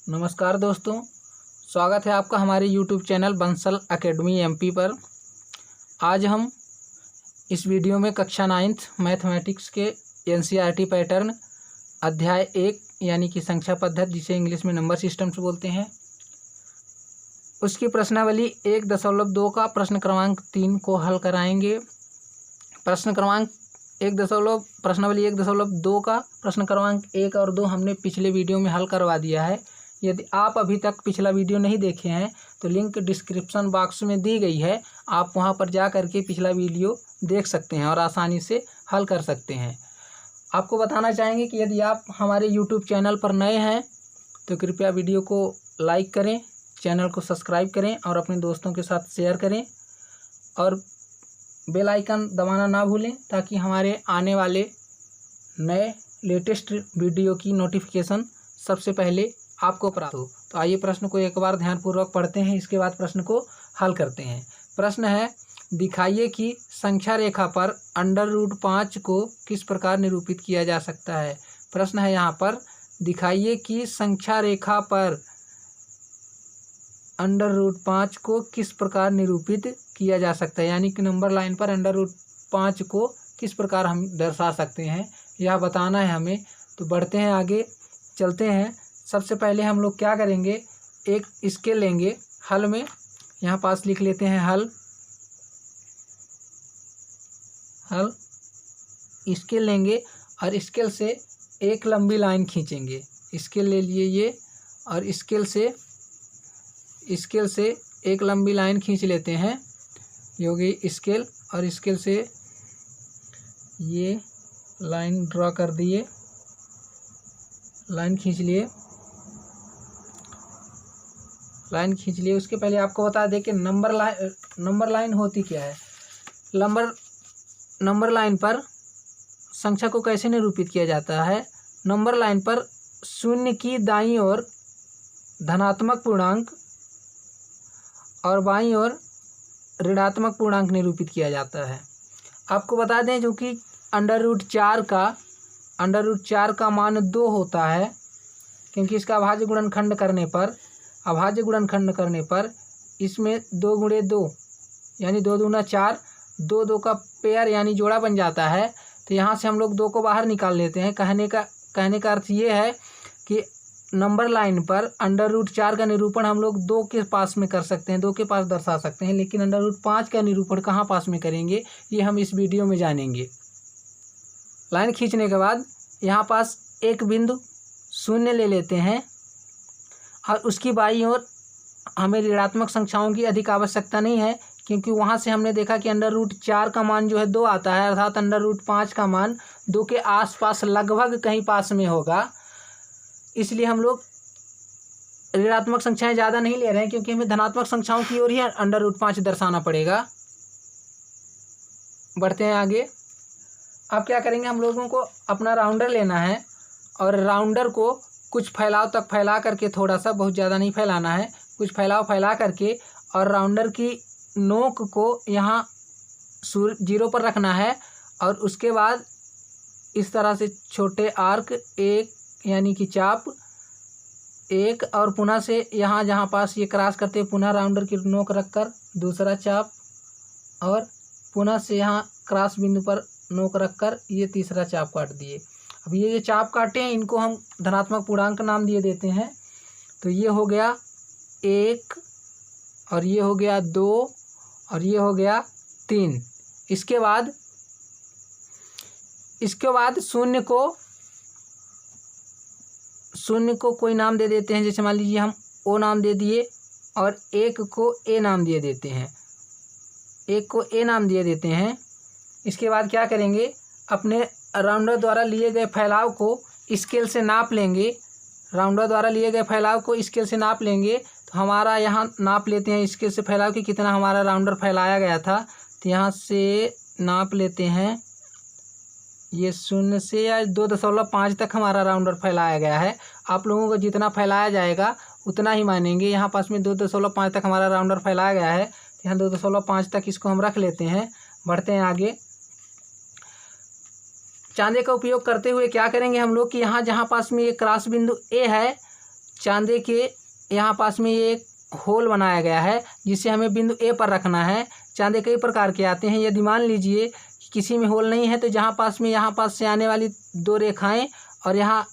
नमस्कार दोस्तों, स्वागत है आपका हमारे YouTube channel Bansal academy MP पर। आज हम इस वीडियो में कक्षा 9th मैथमेटिक्स के एनसीईआरटी पैटर्न अध्याय 1 यानी कि संख्या पद्धति, जिसे इंग्लिश में नंबर सिस्टम्स बोलते हैं, उसकी प्रश्नावली 1.2 का प्रश्न क्रमांक 3 को हल कराएंगे। प्रश्नावली 1.2 का प्रश्न क्रमांक 1 और 2 हमने पिछले वीडियो में हल करवा दिया है। यदि आप अभी तक पिछला वीडियो नहीं देखे हैं तो लिंक डिस्क्रिप्शन बॉक्स में दी गई है, आप वहां पर जा करके पिछला वीडियो देख सकते हैं और आसानी से हल कर सकते हैं। आपको बताना चाहेंगे कि यदि आप हमारे YouTube चैनल पर नए हैं तो कृपया वीडियो को लाइक करें, चैनल को सब्सक्राइब करें और अपने दोस्तों के साथ शेयर करें और बेल आइकन दबाना ना भूलें ताकि हमारे आने वाले नए लेटेस्ट वीडियो की नोटिफिकेशन सबसे पहले आपको प्राप्त हो। तो आइए प्रश्न को एक बार ध्यानपूर्वक पढ़ते हैं, इसके बाद प्रश्न को हल करते हैं। प्रश्न है, दिखाइए कि संख्या रेखा पर √5 को किस प्रकार निरूपित किया जा सकता है। प्रश्न है यहाँ पर, दिखाइए कि संख्या रेखा पर √5 को किस प्रकार निरूपित किया जा सकता है, यानी कि नंबर लाइन पर √5 को किस प्रकार हम दर्शा सकते हैं, यह बताना है हमें। तो बढ़ते हैं आगे, चलते हैं। सबसे पहले हम लोग क्या करेंगे, एक स्केल लेंगे। हल में यहाँ पास लिख लेते हैं हल स्केल लेंगे और स्केल से एक लंबी लाइन खींचेंगे। स्केल ले लिए ये और स्केल से एक लंबी लाइन खींच लेते हैं। ये हो गई स्केल और स्केल से ये लाइन ड्रॉ कर दिए, लाइन खींच लिए। उसके पहले आपको बता दें कि नंबर लाइन होती क्या है। नंबर लाइन पर संख्या को कैसे निरूपित किया जाता है। नंबर लाइन पर शून्य की दाईं ओर धनात्मक पूर्णांक और बाईं ओर ऋणात्मक पूर्णांक निरूपित किया जाता है। आपको बता दें जो कि √4 का मान 2 होता है, क्योंकि इसका अभाज्य गुणनखंड करने पर इसमें 2 × 2 यानी 2 दूना 4, 2 का पेयर यानी जोड़ा बन जाता है। तो यहाँ से हम लोग 2 को बाहर निकाल लेते हैं। कहने का अर्थ ये है कि नंबर लाइन पर √4 का निरूपण हम लोग 2 के पास में कर सकते हैं, 2 के पास दर्शा सकते हैं, लेकिन √5 का निरूपण कहाँ पास में करेंगे ये हम इस वीडियो में जानेंगे। लाइन खींचने के बाद यहाँ पास एक बिंदु शून्य ले लेते हैं और उसकी बाईं ओर हमें ऋणात्मक संख्याओं की अधिक आवश्यकता नहीं है, क्योंकि वहाँ से हमने देखा कि √4 का मान जो है 2 आता है, अर्थात √5 का मान 2 के आसपास लगभग कहीं पास में होगा। इसलिए हम लोग ऋणात्मक संख्याएं ज़्यादा नहीं ले रहे हैं, क्योंकि हमें धनात्मक संख्याओं की ओर ही √5 दर्शाना पड़ेगा। बढ़ते हैं आगे। अब क्या करेंगे, हम लोगों को अपना राउंडर लेना है और राउंडर को कुछ फैलाव तक फैला करके, थोड़ा सा, बहुत ज़्यादा नहीं फैलाना है, कुछ फैला करके, और राउंडर की नोक को यहाँ 0 पर रखना है और उसके बाद इस तरह से छोटे आर्क एक यानी कि चाप एक, और पुनः से यहाँ जहाँ पास ये क्रॉस करते पुनः राउंडर की नोक रखकर दूसरा चाप, और पुनः से यहाँ क्रॉस बिंदु पर नोक रखकर ये तीसरा चाप काट दिए। अब ये जो चाप काटे हैं इनको हम धनात्मक पूर्णांक नाम दिए देते हैं। तो ये हो गया 1 और ये हो गया 2 और ये हो गया 3। इसके बाद शून्य को कोई नाम दे देते हैं, जैसे मान लीजिए हम O नाम दे दिए और 1 को A नाम दिए देते हैं। इसके बाद क्या करेंगे, अपने राउंडर द्वारा लिए गए फैलाव को स्केल से नाप लेंगे। तो हमारा यहाँ नाप लेते हैं स्केल से फैलाव कि कितना हमारा राउंडर फैलाया गया था। तो यहाँ से नाप लेते हैं, ये 0 से या 2.5 तक हमारा राउंडर फैलाया गया है। आप लोगों को जितना फैलाया जाएगा उतना ही मानेंगे। यहाँ पास में 2.5 तक हमारा राउंडर फैलाया गया है, तो यहाँ 2.5 तक इसको हम रख लेते हैं। बढ़ते हैं आगे। चांदे का उपयोग करते हुए क्या करेंगे हम लोग कि यहाँ जहाँ पास में ये क्रॉस बिंदु ए है, चांदे के यहाँ पास में ये एक होल बनाया गया है जिसे हमें बिंदु ए पर रखना है। चांदे कई प्रकार के आते हैं। यदि मान लीजिए कि किसी में होल नहीं है तो जहाँ पास में यहाँ पास से आने वाली दो रेखाएं और यहाँ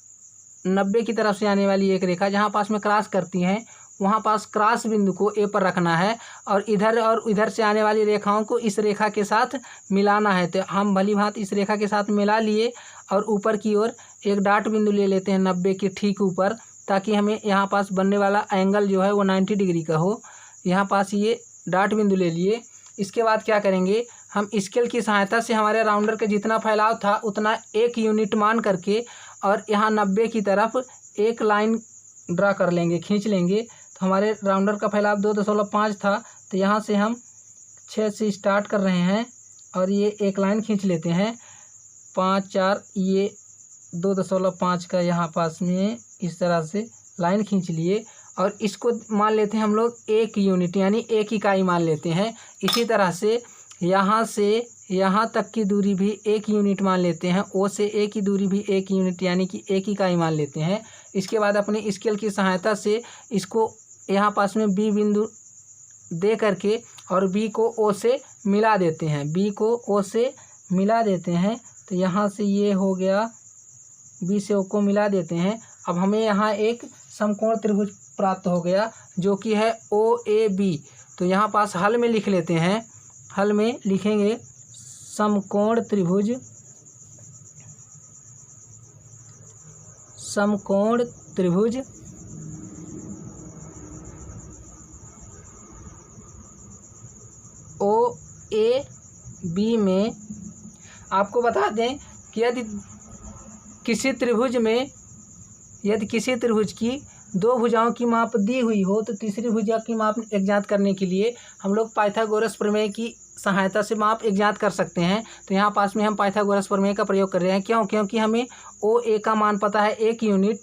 90 की तरफ से आने वाली एक रेखा जहाँ पास में क्रॉस करती हैं, वहाँ पास क्रॉस बिंदु को ए पर रखना है और इधर से आने वाली रेखाओं को इस रेखा के साथ मिलाना है। तो हम भली भांति इस रेखा के साथ मिला लिए और ऊपर की ओर एक डॉट बिंदु ले लेते हैं 90 के ठीक ऊपर, ताकि हमें यहाँ पास बनने वाला एंगल जो है वो 90 डिग्री का हो। यहाँ पास ये डॉट बिंदु ले लिए। इसके बाद क्या करेंगे, हम स्केल की सहायता से हमारे राउंडर का जितना फैलाव था उतना 1 यूनिट मान करके और यहाँ 90 की तरफ एक लाइन ड्रा कर लेंगे, खींच लेंगे। तो हमारे राउंडर का फैलाव 2.5 था, तो यहाँ से हम 6 से स्टार्ट कर रहे हैं और ये एक लाइन खींच लेते हैं 5 4, ये 2.5 का यहाँ पास में इस तरह से लाइन खींच लिए और इसको मान लेते हैं हम लोग 1 यूनिट यानी 1 इकाई मान लेते हैं। इसी तरह से यहाँ से यहाँ तक की दूरी भी 1 यूनिट मान लेते हैं। ओ से ए की दूरी भी 1 यूनिट यानी कि 1 इकाई मान लेते हैं। इसके बाद अपनी स्केल की सहायता से इसको यहाँ पास में बी बिंदु दे करके और बी को ओ से मिला देते हैं। बी को ओ से मिला देते हैं तो यहाँ से ये हो गया, बी से ओ को मिला देते हैं। अब हमें यहाँ एक समकोण त्रिभुज प्राप्त हो गया जो कि है ओ ए बी। तो यहाँ पास हल में लिख लेते हैं। हल में लिखेंगे समकोण त्रिभुज, समकोण त्रिभुज ओ ए बी में आपको बता दें कि यदि किसी त्रिभुज की 2 भुजाओं की माप दी हुई हो तो तीसरी भुजा की माप ज्ञात करने के लिए हम लोग पाइथागोरस प्रमेय की सहायता से माप ज्ञात कर सकते हैं। तो यहाँ पास में हम पाइथागोरस प्रमेय का प्रयोग कर रहे हैं। क्योंकि हमें ओ ए का मान पता है 1 यूनिट,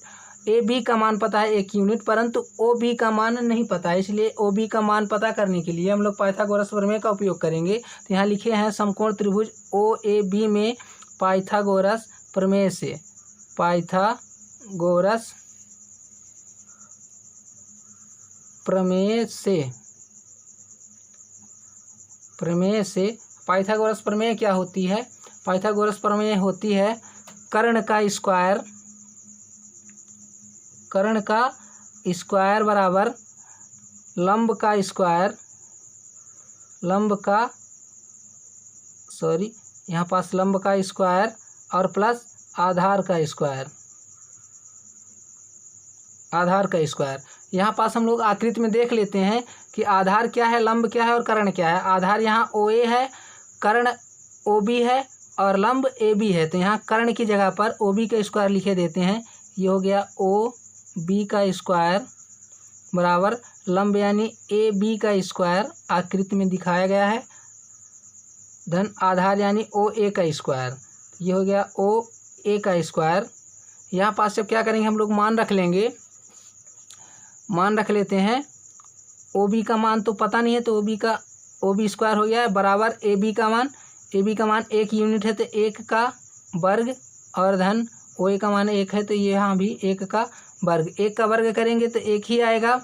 ए बी का मान पता है 1 यूनिट, परंतु ओ बी का मान नहीं पता है। इसलिए ओ बी का मान पता करने के लिए हम लोग पाइथागोरस प्रमेय का उपयोग करेंगे। तो यहाँ लिखे हैं समकोण त्रिभुज ओ ए बी में पाइथागोरस प्रमेय से, पाइथागोरस प्रमेय से पाइथागोरस प्रमेय क्या होती है? पाइथागोरस प्रमेय होती है कर्ण का स्क्वायर बराबर लंब का स्क्वायर और प्लस आधार का स्क्वायर। यहाँ पास हम लोग आकृति में देख लेते हैं कि आधार क्या है, लंब क्या है और कर्ण क्या है। आधार यहाँ ओ ए है, कर्ण ओ बी है और लंब ए बी है। तो यहाँ कर्ण की जगह पर ओ बी का स्क्वायर लिखे देते हैं। ये हो गया ओ बी का स्क्वायर बराबर लंब यानी ए बी का स्क्वायर आकृति में दिखाया गया है, धन आधार यानी ओ ए का स्क्वायर। ये हो गया ओ ए का स्क्वायर। यहाँ पास जब क्या करेंगे हम लोग मान रख लेंगे, मान रख लेते हैं। ओ बी का मान तो पता नहीं है तो ओ बी स्क्वायर हो गया है बराबर ए बी का मान 1 यूनिट है तो 1 का वर्ग और धन ओ ए का मान 1 है तो यहाँ भी 1 का वर्ग। 1 का वर्ग करेंगे तो 1 ही आएगा।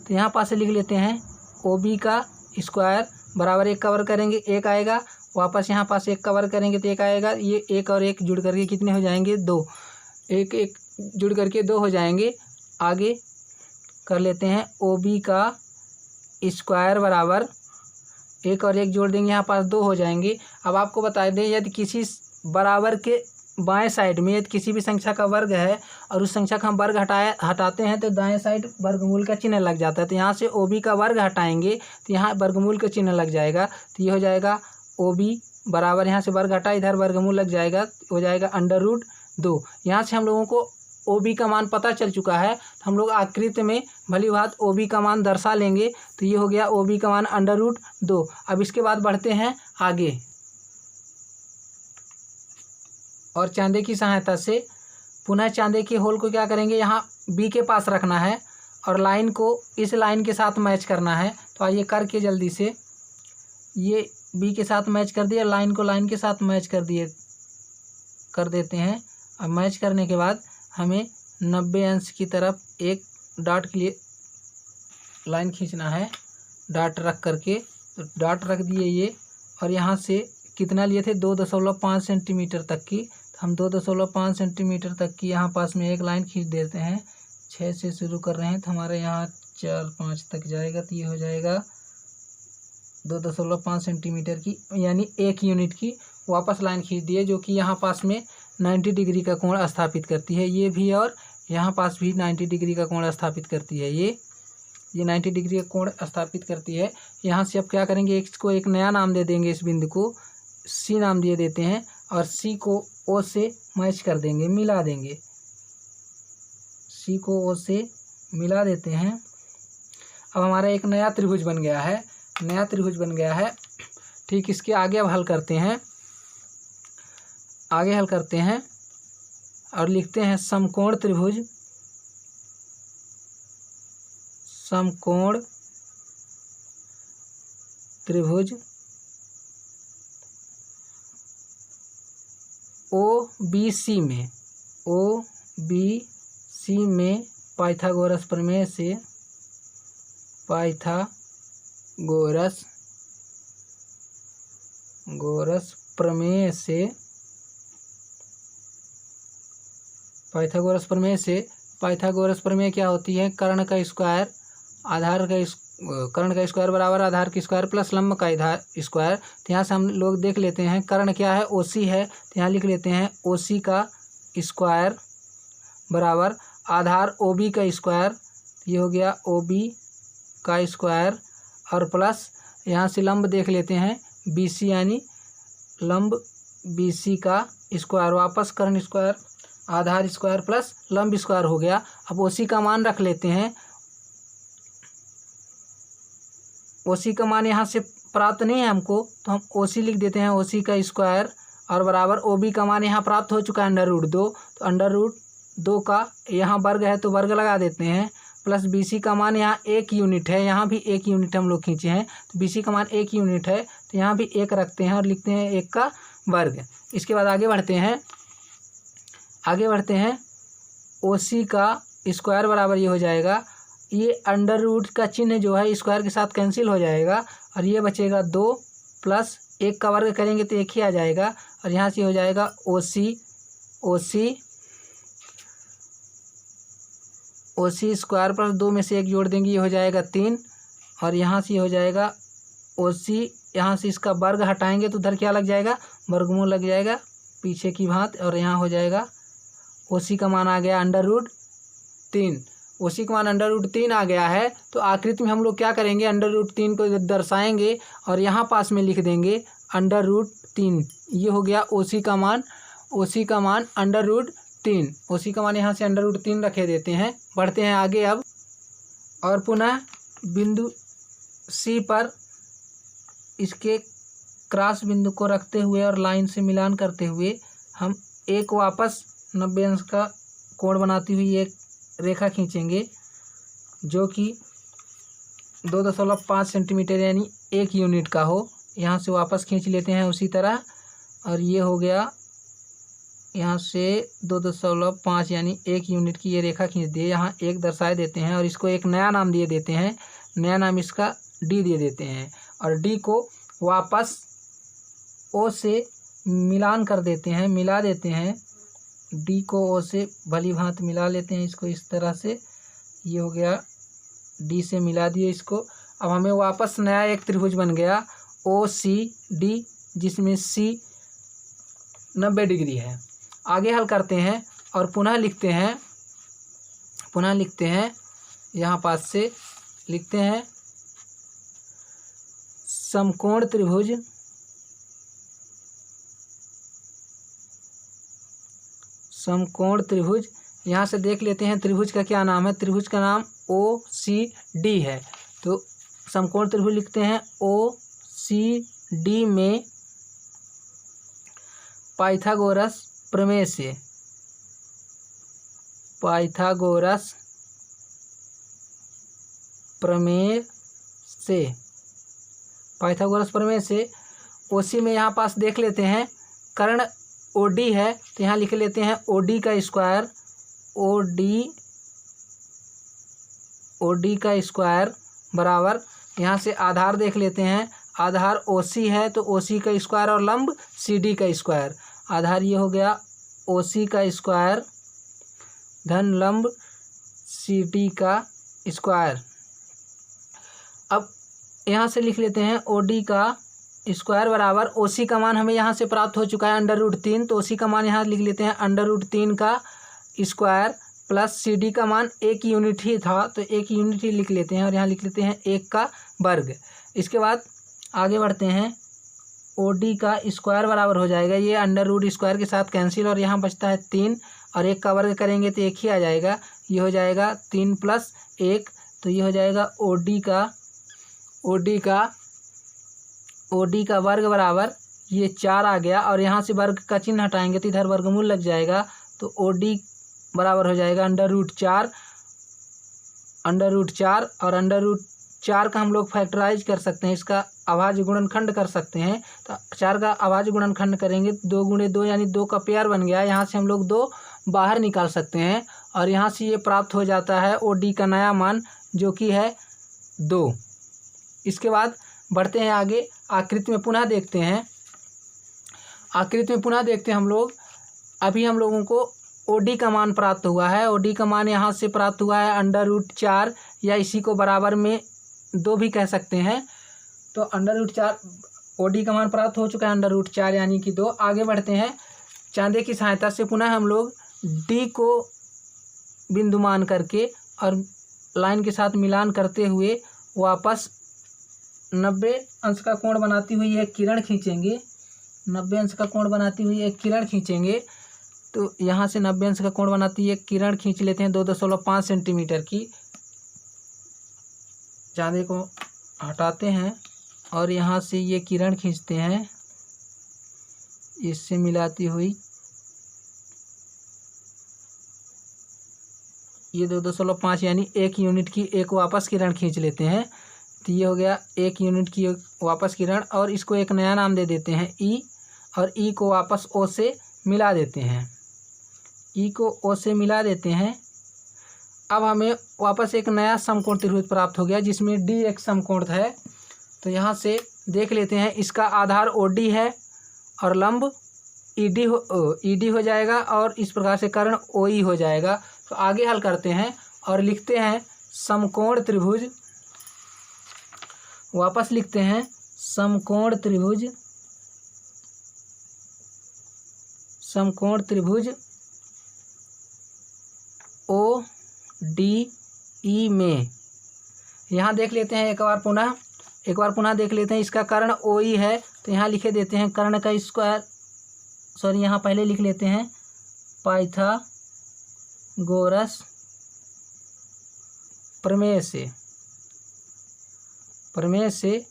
तो यहाँ पास लिख लेते हैं ओ बी का स्क्वायर बराबर 1 का वर्ग करेंगे 1 आएगा, वापस यहाँ पास 1 का वर्ग करेंगे तो 1 आएगा। ये 1 और 1 जुड़ करके कितने हो जाएंगे 2, 1 जुड़ करके 2 हो जाएंगे। आगे कर लेते हैं ओ बी का स्क्वायर बराबर 1 और 1 जोड़ देंगे, यहाँ पास 2 हो जाएंगे। अब आपको बता दें यदि किसी बराबर के बाएं साइड में यदि किसी भी संख्या का वर्ग है और उस संख्या का हम वर्ग हटाते हैं तो दाएं साइड वर्गमूल का चिन्ह लग जाता है। तो यहाँ से ओ बी का वर्ग हटाएंगे तो यहाँ वर्गमूल का चिन्ह लग जाएगा। तो ये हो जाएगा ओ बी बराबर, यहाँ से वर्ग हटा इधर वर्गमूल लग जाएगा, हो जाएगा √2। यहाँ से हम लोगों को ओ बी का मान पता चल चुका है तो हम लोग आकृति में भली बात ओ बी का मान दर्शा लेंगे। तो ये हो गया ओ बी का मान √2। अब इसके बाद बढ़ते हैं आगे और चांदे की सहायता से पुनः चांदे के होल को क्या करेंगे, यहाँ बी के पास रखना है और लाइन को इस लाइन के साथ मैच करना है। तो आइए करके जल्दी से ये बी के साथ मैच कर दिया, लाइन को लाइन के साथ मैच कर देते हैं। और मैच करने के बाद हमें 90 अंश की तरफ एक डॉट के लिए लाइन खींचना है, डॉट रख करके। तो डॉट रख दिए ये, और यहाँ से कितना लिए थे 2.5 सेंटीमीटर तक की। तो हम 2.5 सेंटीमीटर तक की यहाँ पास में एक लाइन खींच देते हैं। 6 से शुरू कर रहे हैं तो हमारे यहाँ 4 5 तक जाएगा, तो ये हो जाएगा 2.5 सेंटीमीटर की, यानी 1 यूनिट की वापस लाइन खींच दिए, जो कि यहाँ पास में 90 डिग्री का कोण स्थापित करती है। ये भी और यहाँ पास भी 90 डिग्री का कोण स्थापित करती है। ये 90 डिग्री का कोण स्थापित करती है। यहाँ से अब क्या करेंगे, इसको एक नया नाम दे देंगे, इस बिंदु को सी नाम दे देते हैं, और सी को ओ से मैच कर देंगे, मिला देंगे। सी को ओ से मिला देते हैं। अब हमारा एक नया त्रिभुज बन गया है, नया त्रिभुज बन गया है। ठीक, इसके आगे अब हल करते हैं, आगे हल करते हैं और लिखते हैं समकोण त्रिभुज, समकोण त्रिभुज OBC में, OBC में पाइथागोरस प्रमेय से, पाइथागोरस प्रमेय से, पाइथागोरस प्रमेय से, पाइथागोरस प्रमेय क्या होती है, कर्ण का स्क्वायर आधार का कर्ण का स्क्वायर बराबर आधार की स्क्वायर प्लस लंब का आधार स्क्वायर। तो यहाँ से हम लोग देख लेते हैं कर्ण क्या है, OC है, तो यहाँ लिख लेते हैं OC का स्क्वायर बराबर आधार OB का स्क्वायर, ये हो गया OB का स्क्वायर, और प्लस यहाँ से लंब देख लेते हैं BC, यानी लंब BC का स्क्वायर, वापस कर्ण स्क्वायर आधार स्क्वायर प्लस लंब स्क्वायर हो गया। अब OC का मान रख लेते हैं, OC का मान यहाँ से प्राप्त नहीं है हमको, तो हम OC लिख देते हैं, OC का स्क्वायर, और बराबर OB का मान यहाँ प्राप्त हो चुका है √2, तो √2 का यहाँ वर्ग है तो वर्ग लगा देते हैं, प्लस BC का मान यहाँ 1 यूनिट है, यहाँ भी 1 यूनिट हम लोग खींचे हैं, तो BC का मान 1 यूनिट है, तो यहाँ भी 1 रखते हैं और लिखते हैं 1 का वर्ग। इसके बाद आगे बढ़ते हैं, आगे बढ़ते हैं, OC का स्क्वायर बराबर ये हो जाएगा, ये √ का चिन्ह जो है स्क्वायर के साथ कैंसिल हो जाएगा, और ये बचेगा 2 प्लस 1 का वर्ग करेंगे तो 1 ही आ जाएगा, और यहाँ से हो जाएगा OC स्क्वायर प्लस 2 में से 1 जोड़ देंगे, ये हो जाएगा 3, और यहाँ से हो जाएगा OC, यहाँ से इसका वर्ग हटाएंगे तो उधर क्या लग जाएगा, वर्गमूल लग जाएगा पीछे की भांति, और यहाँ हो जाएगा OC का मान आ गया √3। OC का मान √3 आ गया है, तो आकृति में हम लोग क्या करेंगे, √3 को दर्शाएंगे और यहाँ पास में लिख देंगे √3। ये हो गया OC का मान, OC का मान √3, OC का मान यहाँ से √3 रखे देते हैं। बढ़ते हैं आगे अब, और पुनः बिंदु C पर इसके क्रॉस बिंदु को रखते हुए और लाइन से मिलान करते हुए हम एक वापस 90 अंश का कोण बनाती हुई एक रेखा खींचेंगे, जो कि 2.5 सेंटीमीटर यानी 1 यूनिट का हो। यहाँ से वापस खींच लेते हैं उसी तरह, और ये हो गया यहाँ से 2.5 यानी 1 यूनिट की ये रेखा खींच दिए, यहाँ 1 दर्शाए देते हैं, और इसको एक नया नाम दिए देते हैं, नया नाम इसका D दे देते हैं, और D को वापस O से मिलान कर देते हैं, मिला देते हैं, D को O से भली भांति मिला लेते हैं, इसको इस तरह से, ये हो गया D से मिला दिए इसको। अब हमें वापस नया एक त्रिभुज बन गया OCD, जिसमें C 90 डिग्री है। आगे हल करते हैं और पुनः लिखते हैं यहाँ पास से लिखते हैं समकोण त्रिभुज, समकोण त्रिभुज। यहाँ से देख लेते हैं त्रिभुज का क्या नाम है, त्रिभुज का नाम OCD है। तो समकोण त्रिभुज लिखते हैं OCD में पाइथागोरस प्रमेय से, पाइथागोरस प्रमेय से, पाइथागोरस प्रमेय से OC में यहाँ पास देख लेते हैं कर्ण OD है, तो यहाँ लिख लेते हैं OD का स्क्वायर, OD का स्क्वायर बराबर, यहाँ से आधार देख लेते हैं, आधार OC है तो OC का स्क्वायर और लंब CD का स्क्वायर। आधार ये हो गया OC का स्क्वायर धन लंब CD का स्क्वायर। अब यहाँ से लिख लेते हैं OD का स्क्वायर बराबर, OC का मान हमें यहाँ से प्राप्त हो चुका है √3, तो OC का मान यहाँ लिख लेते हैं √3 का स्क्वायर प्लस CD का मान 1 यूनिट ही था तो 1 यूनिट ही लिख लेते हैं और यहाँ लिख लेते हैं 1 का वर्ग। इसके बाद आगे बढ़ते हैं, OD का स्क्वायर बराबर हो जाएगा, ये अंडर स्क्वायर के साथ कैंसिल और यहाँ बचता है 3 और 1 का वर्ग करेंगे तो 1 ही आ जाएगा, ये हो जाएगा 3 + 1, तो ये हो जाएगा OD का वर्ग बराबर ये 4 आ गया और यहाँ से वर्ग का चिन्ह हटाएंगे तो इधर वर्गमूल लग जाएगा, तो OD बराबर हो जाएगा √4 और √4 का हम लोग फैक्टराइज कर सकते हैं, इसका अभाज्य गुणनखंड कर सकते हैं। तो 4 का अभाज्य गुणनखंड करेंगे 2 × 2 यानी 2 का पेयर बन गया, यहाँ से हम लोग 2 बाहर निकाल सकते हैं और यहाँ से ये प्राप्त हो जाता है OD का नया मान जो कि है 2। इसके बाद बढ़ते हैं आगे, आकृति में पुनः देखते हैं। आकृति में पुनः देखते हैं हम लोग, अभी हम लोगों को OD का मान प्राप्त हुआ है। OD का मान यहाँ से प्राप्त हुआ है √4 या इसी को बराबर में 2 भी कह सकते हैं, तो √4 OD का मान प्राप्त हो चुका है √4 यानी कि 2। आगे बढ़ते हैं, चांदे की सहायता से पुनः हम लोग D को बिंदुमान करके और लाइन के साथ मिलान करते हुए वापस 90 अंश का कोण बनाती हुई एक किरण खींचेंगे, 90 अंश का कोण बनाती हुई एक किरण खींचेंगे। तो यहाँ से 90 अंश का कोण बनाती है एक किरण खींच लेते हैं 2.5 सेंटीमीटर की। चांदे को हटाते हैं और यहाँ से ये किरण खींचते हैं इससे मिलाती हुई, ये 2.5 यानी 1 यूनिट की एक वापस किरण खींच लेते हैं, तो ये हो गया 1 यूनिट की वापस किरण और इसको एक नया नाम दे देते हैं E और E को वापस O से मिला देते हैं, E को O से मिला देते हैं। अब हमें वापस एक नया समकोण त्रिभुज प्राप्त हो गया जिसमें D एक समकोण है, तो यहाँ से देख लेते हैं, इसका आधार OD है और लंब ED हो जाएगा और इस प्रकार से कर्ण OE हो जाएगा। तो आगे हल करते हैं और लिखते हैं समकोण त्रिभुज, वापस लिखते हैं समकोण त्रिभुज ODE में। यहाँ देख लेते हैं एक बार पुनः देख लेते हैं, इसका कर्ण OE है तो यहाँ लिखे देते हैं कर्ण का स्क्वायर, सॉरी यहाँ पहले लिख लेते हैं पाइथागोरस प्रमेय से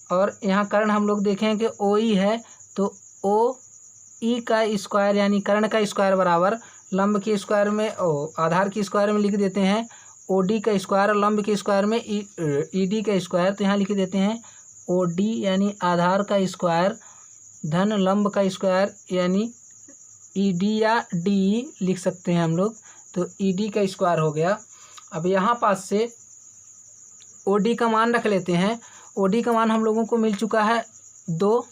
और यहाँ कर्ण हम लोग देखें कि OE है तो OE का स्क्वायर यानी कर्ण का स्क्वायर बराबर लंब के स्क्वायर में आधार के स्क्वायर में लिख देते हैं OD का स्क्वायर और लंब के स्क्वायर में ED का स्क्वायर, तो यहाँ लिख देते हैं OD यानी आधार का स्क्वायर धन लंब का स्क्वायर यानी ED या DE लिख सकते हैं हम लोग, तो ED का स्क्वायर हो गया। अब यहाँ पास से OD का मान रख लेते हैं, OD का मान हम लोगों को मिल चुका है 2,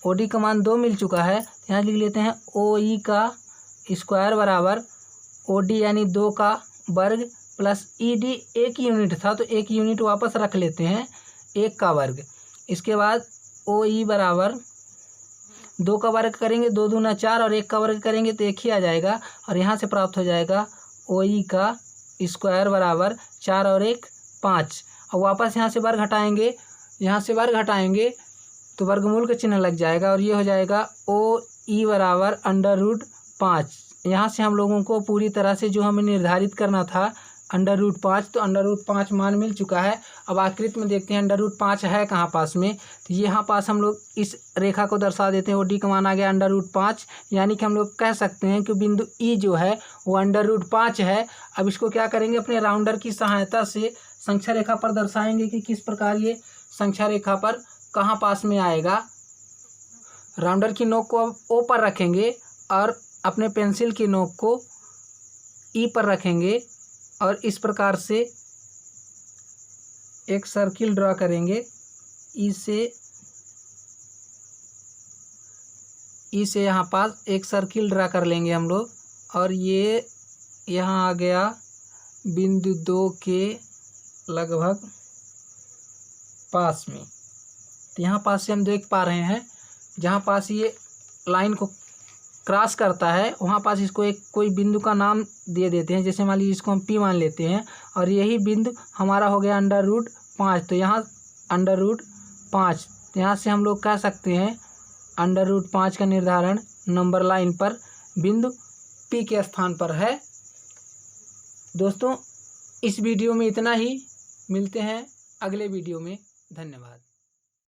OD का मान 2 मिल चुका है, यहाँ लिख लेते हैं OE का स्क्वायर बराबर OD यानी 2 का वर्ग प्लस ED 1 यूनिट था तो 1 यूनिट वापस रख लेते हैं 1 का वर्ग। इसके बाद OE बराबर 2 का वर्ग करेंगे 2 दूना 4 और 1 का वर्ग करेंगे तो 1 ही आ जाएगा और यहाँ से प्राप्त हो जाएगा OE का स्क्वायर बराबर 4 और 1 5। और वापस यहाँ से वर्ग हटाएंगे तो वर्गमूल का चिन्ह लग जाएगा और ये हो जाएगा OE बराबर √5। यहाँ से हम लोगों को पूरी तरह से जो हमें निर्धारित करना था √5, तो √5 मान मिल चुका है। अब आकृति में देखते हैं √5 है कहाँ पास में, तो यहाँ पास हम लोग इस रेखा को दर्शा देते हैं, OD का मान आ गया √5 यानी कि हम लोग कह सकते हैं कि बिंदु E जो है वो √5 है। अब इसको क्या करेंगे, अपने राउंडर की सहायता से संख्या रेखा पर दर्शाएंगे कि किस प्रकार ये संख्या रेखा पर कहाँ पास में आएगा। राउंडर की नोक को अब O पर रखेंगे और अपने पेंसिल की नोक को ई पर रखेंगे और इस प्रकार से एक सर्किल ड्रा करेंगे। ई से यहाँ पास एक सर्किल ड्रा कर लेंगे हम लोग, और ये यहाँ आ गया बिंदु 2 के लगभग पास में। तो यहाँ पास से हम देख पा रहे हैं जहाँ पास ये लाइन को क्रॉस करता है वहाँ पास इसको एक कोई बिंदु का नाम दे देते हैं। जैसे मान लीजिए इसको हम P मान लेते हैं, और यही बिंदु हमारा हो गया √5। तो यहाँ √5, यहाँ से हम लोग कह सकते हैं √5 का निर्धारण नंबर लाइन पर बिंदु P के स्थान पर है। दोस्तों, इस वीडियो में इतना ही। मिलते हैं अगले वीडियो में। धन्यवाद।